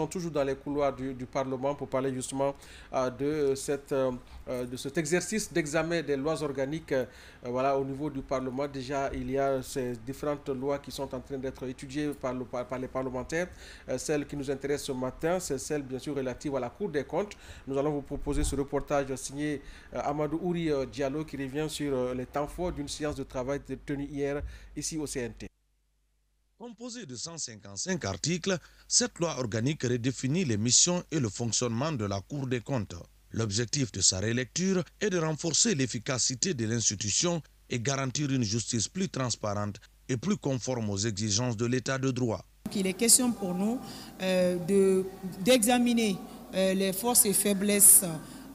restons toujours dans les couloirs du Parlement pour parler justement de cet exercice d'examen des lois organiques voilà, au niveau du Parlement. Déjà, il y a ces différentes lois qui sont en train d'être étudiées par les parlementaires. Celle qui nous intéresse ce matin, c'est celle bien sûr relative à la Cour des comptes. Nous allons vous proposer ce reportage signé Amadou Ouri Diallo qui revient sur les temps forts d'une séance de travail tenue hier ici au CNT. Composée de 155 articles, cette loi organique redéfinit les missions et le fonctionnement de la Cour des comptes. L'objectif de sa relecture est de renforcer l'efficacité de l'institution et garantir une justice plus transparente et plus conforme aux exigences de l'état de droit. Il est question pour nous d'examiner les forces et faiblesses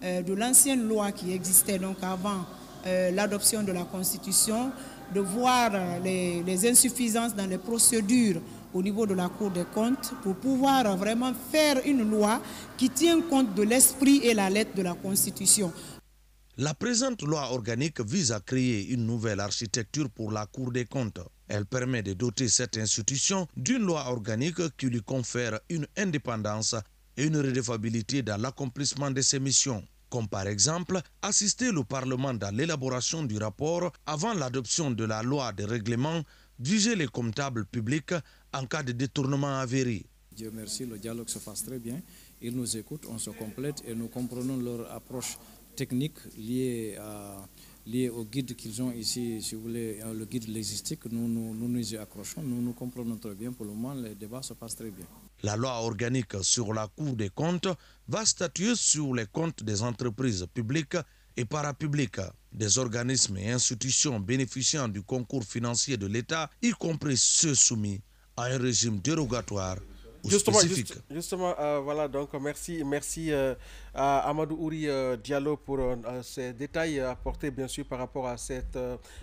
de l'ancienne loi qui existait donc avant l'adoption de la Constitution, de voir les insuffisances dans les procédures au niveau de la Cour des comptes pour pouvoir vraiment faire une loi qui tient compte de l'esprit et la lettre de la Constitution. La présente loi organique vise à créer une nouvelle architecture pour la Cour des comptes. Elle permet de doter cette institution d'une loi organique qui lui confère une indépendance et une redevabilité dans l'accomplissement de ses missions, comme par exemple assister le Parlement dans l'élaboration du rapport avant l'adoption de la loi de règlement, juger les comptables publics en cas de détournement avéré. Dieu merci, le dialogue se passe très bien. Ils nous écoutent, on se complète et nous comprenons leur approche technique liée au guide qu'ils ont ici, si vous voulez, le guide légistique. Nous y accrochons, nous comprenons très bien. Pour le moment, les débats se passent très bien. La loi organique sur la Cour des comptes va statuer sur les comptes des entreprises publiques et parapubliques, des organismes et institutions bénéficiant du concours financier de l'État, y compris ceux soumis à un régime dérogatoire ou spécifique. Justement, voilà, donc merci à Amadou Ouri Diallo pour ces détails apportés bien sûr par rapport à cette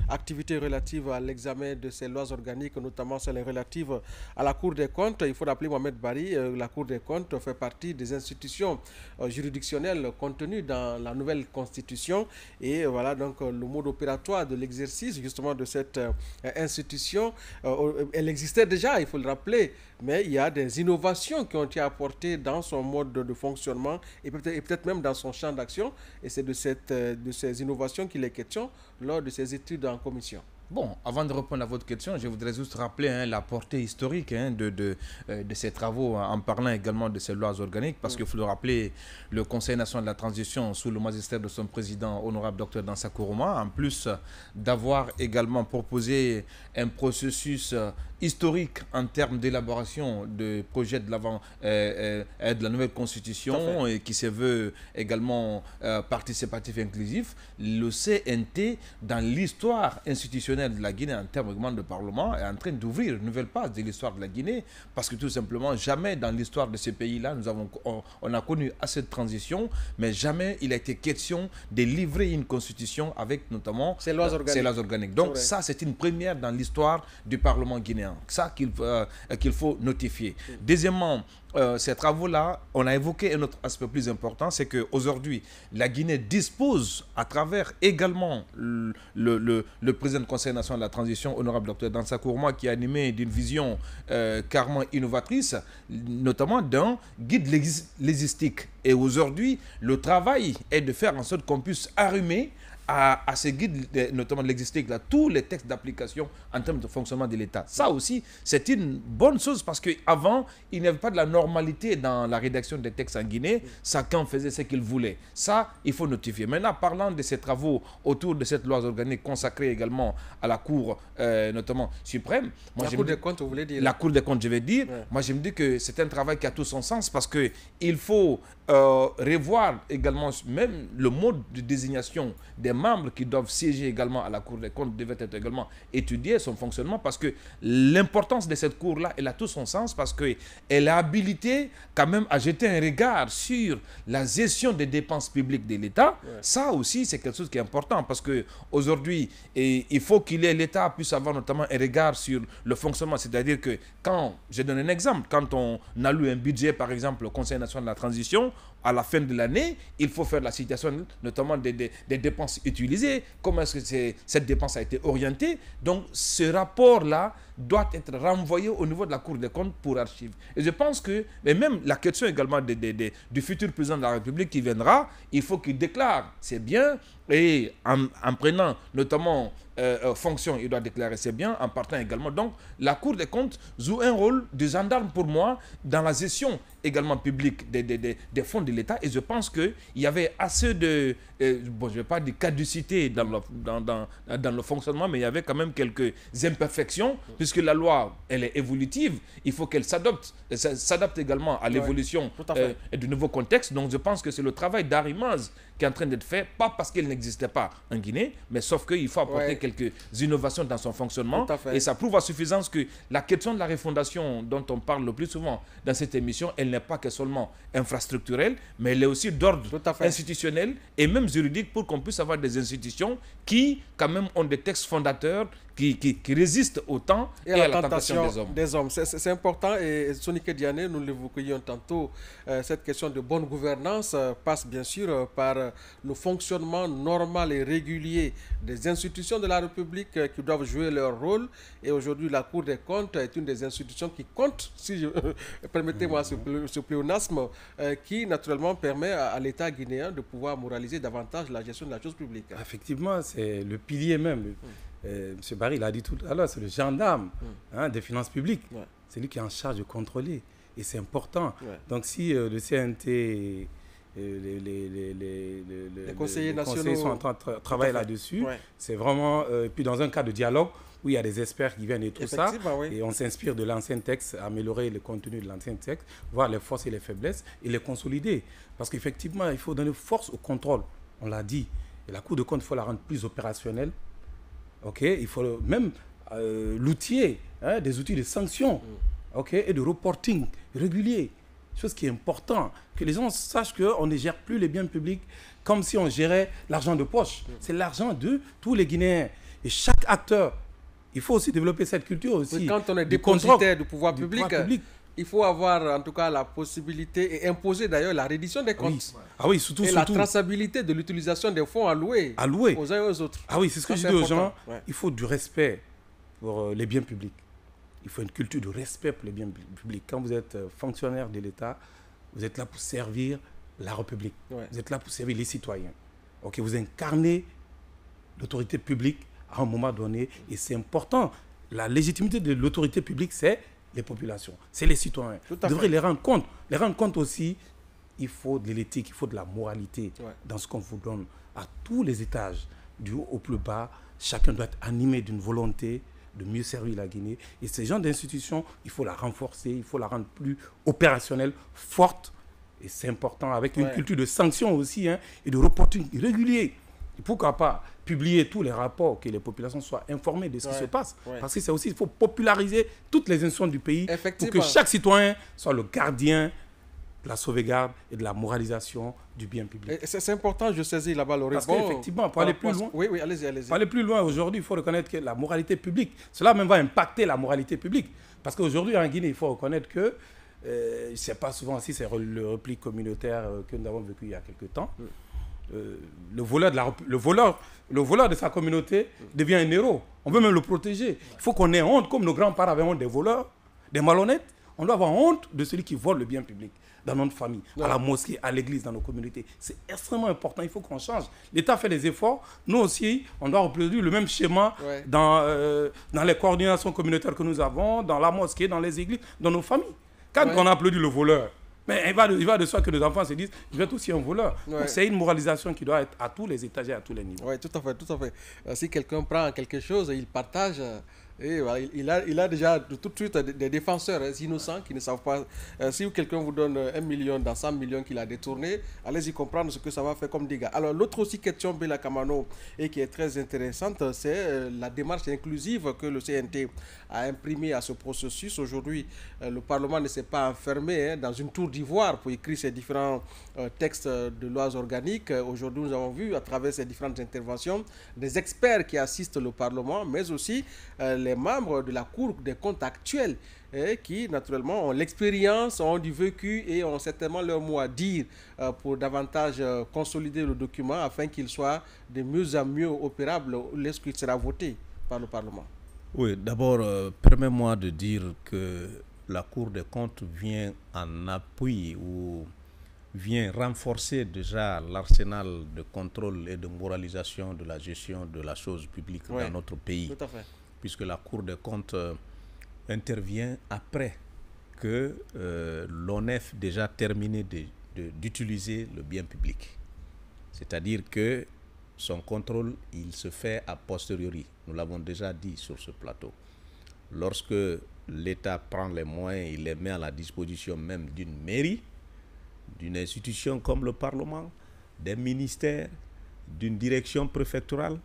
activité relative à l'examen de ces lois organiques, notamment celles relatives à la Cour des comptes. Il faut rappeler Mohamed Bari, la Cour des comptes fait partie des institutions juridictionnelles contenues dans la nouvelle Constitution et voilà donc le mode opératoire de l'exercice justement de cette institution. Elle existait déjà, il faut le rappeler, mais il y a des innovations qui ont été apportées dans son mode de fonctionnement et peut-être même dans son champ d'action. Et c'est de ces innovations qu'il est question lors de ces études en commission. Bon, avant de répondre à votre question, je voudrais juste rappeler la portée historique de ces travaux en parlant également de ces lois organiques parce qu'il faut le rappeler, le Conseil national de la transition sous le magistère de son président, honorable Dr Dansa Kourouma, en plus d'avoir également proposé un processus historique en termes d'élaboration de projet de la nouvelle constitution et qui se veut également participatif et inclusif, le CNT, dans l'histoire institutionnelle de la Guinée en termes de parlement, est en train d'ouvrir une nouvelle page de l'histoire de la Guinée parce que tout simplement, jamais dans l'histoire de ce pays-là, on a connu assez de transitions, mais jamais il a été question de livrer une constitution avec notamment ces lois organiques. Donc ça, c'est une première dans l'histoire du Parlement guinéen. Ça qu'il faut notifier. Deuxièmement, ces travaux-là, on a évoqué un autre aspect plus important, c'est qu'aujourd'hui, la Guinée dispose, à travers également le président du Conseil national de la transition, honorable Dr Dansa Kourouma, qui est animé d'une vision carrément innovatrice, notamment d'un guide légistique. Et aujourd'hui, le travail est de faire en sorte qu'on puisse arrimer à ces guides, notamment de l'existique, tous les textes d'application en termes de fonctionnement de l'État. Ça aussi, c'est une bonne chose parce qu'avant, il n'y avait pas de la normalité dans la rédaction des textes en Guinée. Chacun faisait ce qu'il voulait. Ça, il faut notifier. Maintenant, parlant de ces travaux autour de cette loi organique consacrée également à la Cour, notamment suprême. La Cour des comptes, vous voulez dire? La Cour des comptes, je vais dire. Ouais. Moi, je me dis que c'est un travail qui a tout son sens parce qu'il faut revoir également même le mode de désignation des membres qui doivent siéger également à la Cour des comptes devait être également étudié, son fonctionnement, parce que l'importance de cette Cour-là, elle a tout son sens, parce qu'elle a habilité quand même à jeter un regard sur la gestion des dépenses publiques de l'État. Ouais. Ça aussi, c'est quelque chose qui est important, parce qu'aujourd'hui, il faut que l'État puisse avoir notamment un regard sur le fonctionnement. C'est-à-dire que quand, je donne un exemple, quand on alloue un budget, par exemple, au Conseil national de la transition, à la fin de l'année, il faut faire la citation notamment des dépenses utilisées, comment est-ce que cette dépense a été orientée. Donc ce rapport-là doit être renvoyé au niveau de la Cour des comptes pour archives. Et je pense que, mais même la question également du futur président de la République qui viendra, il faut qu'il déclare c'est bien, et en prenant notamment fonction, il doit déclarer c'est bien, en partant également. Donc, la Cour des comptes joue un rôle de gendarme pour moi dans la gestion également publique des fonds de l'État. Et je pense qu'il y avait assez de, bon, je ne vais pas dire caducité dans le fonctionnement, mais il y avait quand même quelques imperfections, puisque la loi, elle est évolutive. Il faut qu'elle s'adapte également à l'évolution du nouveau contexte. Donc, je pense que c'est le travail d'arrimage qui est en train d'être fait, pas parce qu'elle n'existait pas en Guinée, mais sauf qu'il faut apporter quelques innovations dans son fonctionnement. Et ça prouve à suffisance que la question de la refondation dont on parle le plus souvent dans cette émission, elle n'est pas que seulement infrastructurelle, mais elle est aussi d'ordre institutionnel et même juridique pour qu'on puisse avoir des institutions qui, quand même, ont des textes fondateurs qui résistent au temps et à la tentation des hommes. C'est important, et Sonika Diané, nous l'évoquions tantôt, cette question de bonne gouvernance passe bien sûr par le fonctionnement normal et régulier des institutions de la République qui doivent jouer leur rôle. Et aujourd'hui, la Cour des comptes est une des institutions qui compte, si permettez-moi ce pléonasme, qui naturellement permet à l'État guinéen de pouvoir moraliser davantage la gestion de la chose publique. Effectivement, c'est le pilier même. M. Barry l'a dit tout à l'heure, c'est le gendarme des finances publiques. C'est lui qui est en charge de contrôler. Et c'est important. Donc si le CNT, les conseillers nationaux sont en train de travailler là-dessus, c'est vraiment... puis dans un cas de dialogue, où il y a des experts qui viennent et tout ça, et on s'inspire de l'ancien texte, améliorer le contenu de l'ancien texte, voir les forces et les faiblesses, et les consolider. Parce qu'effectivement, il faut donner force au contrôle, on l'a dit. Et la Cour de compte, il faut la rendre plus opérationnelle. Il faut même l'outiller, des outils de sanctions et de reporting régulier. Chose qui est important, que les gens sachent qu'on ne gère plus les biens publics comme si on gérait l'argent de poche. C'est l'argent de tous les Guinéens. Et chaque acteur, il faut aussi développer cette culture aussi. Quand on est dépositaire du pouvoir public, il faut avoir en tout cas la possibilité et imposer d'ailleurs la reddition des comptes. Surtout, la traçabilité de l'utilisation des fonds alloués aux uns et aux autres. C'est ce que je dis aux gens. Il faut du respect pour les biens publics. Il faut une culture de respect pour les biens publics. Quand vous êtes fonctionnaire de l'État, vous êtes là pour servir la République. Vous êtes là pour servir les citoyens. Vous incarnez l'autorité publique à un moment donné, et c'est important. La légitimité de l'autorité publique, c'est les populations, c'est les citoyens. Vous devrez les rendre compte. Les rendre compte aussi, il faut de l'éthique, il faut de la moralité dans ce qu'on vous donne à tous les étages, du haut au plus bas. Chacun doit être animé d'une volonté de mieux servir la Guinée. Et ces genres d'institutions, il faut la renforcer, il faut la rendre plus opérationnelle, forte. Et c'est important, avec une culture de sanctions aussi, et de reporting régulier. Et pourquoi pas publier tous les rapports, que les populations soient informées de ce qui se passe. Parce que c'est aussi, il faut populariser toutes les institutions du pays pour que chaque citoyen soit le gardien de la sauvegarde et de la moralisation du bien public. C'est important, je saisis là-bas le Parce qu'effectivement, pour aller plus loin, allez-y. Pour aller plus loin, aujourd'hui, il faut reconnaître que la moralité publique, cela même va impacter la moralité publique. Parce qu'aujourd'hui, en Guinée, il faut reconnaître que, je ne sais pas souvent si c'est le repli communautaire que nous avons vécu il y a quelques temps, le voleur de sa communauté devient un héros. On veut même le protéger. Il faut qu'on ait honte, comme nos grands-parents avaient honte des voleurs, des malhonnêtes. On doit avoir honte de celui qui vole le bien public dans notre famille, à la mosquée, à l'église, dans nos communautés. C'est extrêmement important. Il faut qu'on change. L'État fait des efforts. Nous aussi, on doit reproduire le même schéma dans les coordinations communautaires que nous avons, dans la mosquée, dans les églises, dans nos familles. Quand on applaudit le voleur, mais il va de soi que nos enfants se disent « je vais être aussi un voleur ». C'est une moralisation qui doit être à tous les étages et à tous les niveaux. Oui, tout à fait. Si quelqu'un prend quelque chose et il partage, et voilà, il a déjà tout de suite des défenseurs innocents qui ne savent pas. Si quelqu'un vous donne 1 million dans 100 millions qu'il a détourné, allez-y comprendre ce que ça va faire comme dégâts. Alors l'autre aussi question, Bella Kamano, et qui est très intéressante, c'est la démarche inclusive que le CNT a imprimée à ce processus. Aujourd'hui, le Parlement ne s'est pas enfermé dans une tour d'ivoire pour écrire ces différents textes de lois organiques. Aujourd'hui, nous avons vu à travers ces différentes interventions des experts qui assistent le Parlement, mais aussi les membres de la Cour des comptes actuelle qui, naturellement, ont l'expérience, ont du vécu et ont certainement leur mot à dire pour davantage consolider le document afin qu'il soit de mieux en mieux opérable lorsqu'il sera voté par le Parlement. Oui, d'abord, permets-moi de dire que la Cour des comptes vient en appui ou vient renforcer déjà l'arsenal de contrôle et de moralisation de la gestion de la chose publique dans notre pays. Tout à fait. Puisque la Cour des comptes intervient après que l'on ait déjà terminé d'utiliser le bien public. C'est-à-dire que son contrôle, il se fait a posteriori. Nous l'avons déjà dit sur ce plateau. Lorsque l'État prend les moyens, il les met à la disposition même d'une mairie, d'une institution comme le Parlement, des ministères, d'une direction préfectorale.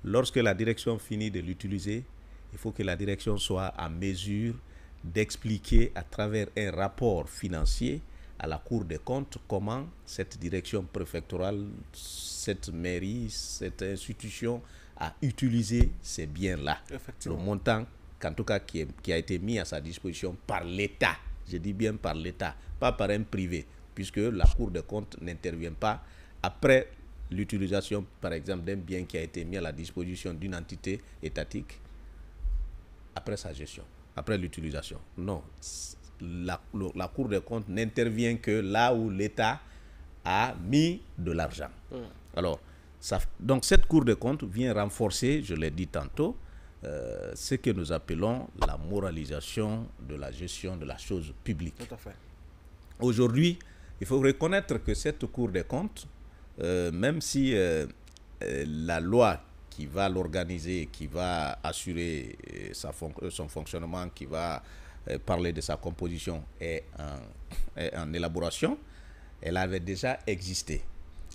Lorsque la direction finit de l'utiliser, il faut que la direction soit en mesure d'expliquer à travers un rapport financier à la Cour des comptes comment cette direction préfectorale, cette mairie, cette institution a utilisé ces biens-là. Le montant, en tout cas, qui a été mis à sa disposition par l'État. Je dis bien par l'État, pas par un privé, puisque la Cour des comptes n'intervient pas après l'utilisation, par exemple, d'un bien qui a été mis à la disposition d'une entité étatique après sa gestion, après l'utilisation. Non, la Cour des comptes n'intervient que là où l'État a mis de l'argent. Alors, donc cette Cour des comptes vient renforcer, je l'ai dit tantôt, ce que nous appelons la moralisation de la gestion de la chose publique. Tout à fait. Aujourd'hui, il faut reconnaître que cette Cour des comptes, même si la loi qui va l'organiser, qui va assurer son fonctionnement, qui va parler de sa composition est en élaboration, elle avait déjà existé.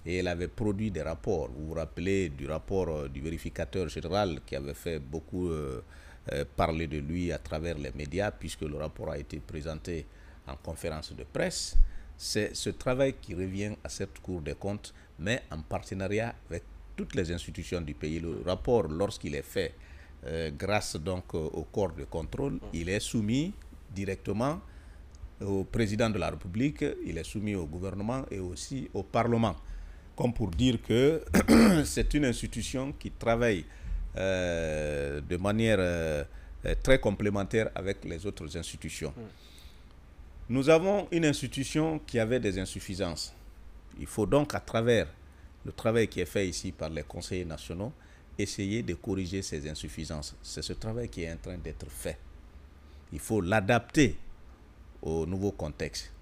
Et elle avait produit des rapports. Vous vous rappelez du rapport du vérificateur général qui avait fait beaucoup parler de lui à travers les médias, puisque le rapport a été présenté en conférence de presse. C'est ce travail qui revient à cette Cour des comptes, mais en partenariat avec toutes les institutions du pays. Le rapport, lorsqu'il est fait grâce donc au corps de contrôle, il est soumis directement au président de la République, il est soumis au gouvernement et aussi au Parlement. Comme pour dire que c'est une institution qui travaille de manière très complémentaire avec les autres institutions. Nous avons une institution qui avait des insuffisances. Il faut donc, à travers le travail qui est fait ici par les conseillers nationaux, essayer de corriger ces insuffisances. C'est ce travail qui est en train d'être fait. Il faut l'adapter au nouveau contexte.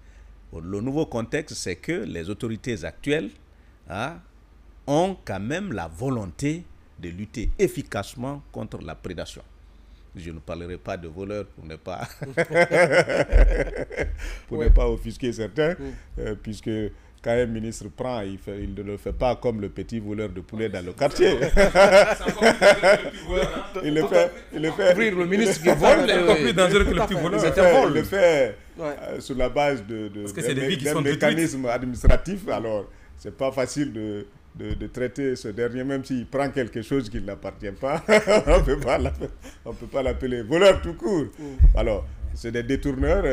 Le nouveau contexte, c'est que les autorités actuelles ont quand même la volonté de lutter efficacement contre la prédation. Je ne parlerai pas de voleurs pour ne pas, ne pas offusquer certains, puisque quand un ministre prend, il ne le fait pas comme le petit voleur de poulet dans le quartier. Il le fait. Le ministre qui vole est encore plus dangereux que le petit voleur. Il le fait sur la base d'un mécanisme administratif. Alors, c'est pas facile de traiter ce dernier, même s'il prend quelque chose qui ne l'appartient pas. On ne peut pas l'appeler voleur tout court. Alors, c'est des détourneurs,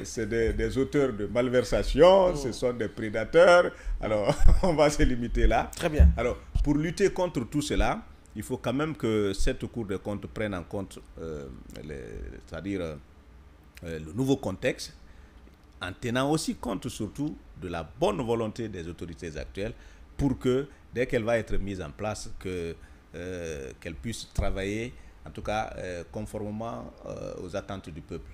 c'est des auteurs de malversation, ce sont des prédateurs. Alors, on va se limiter là. Très bien. Alors, pour lutter contre tout cela, il faut quand même que cette Cour des comptes prenne en compte, c'est-à-dire le nouveau contexte, en tenant aussi compte surtout de la bonne volonté des autorités actuelles pour que, dès qu'elle va être mise en place, qu'elle puisse travailler, en tout cas, conformément aux attentes du peuple.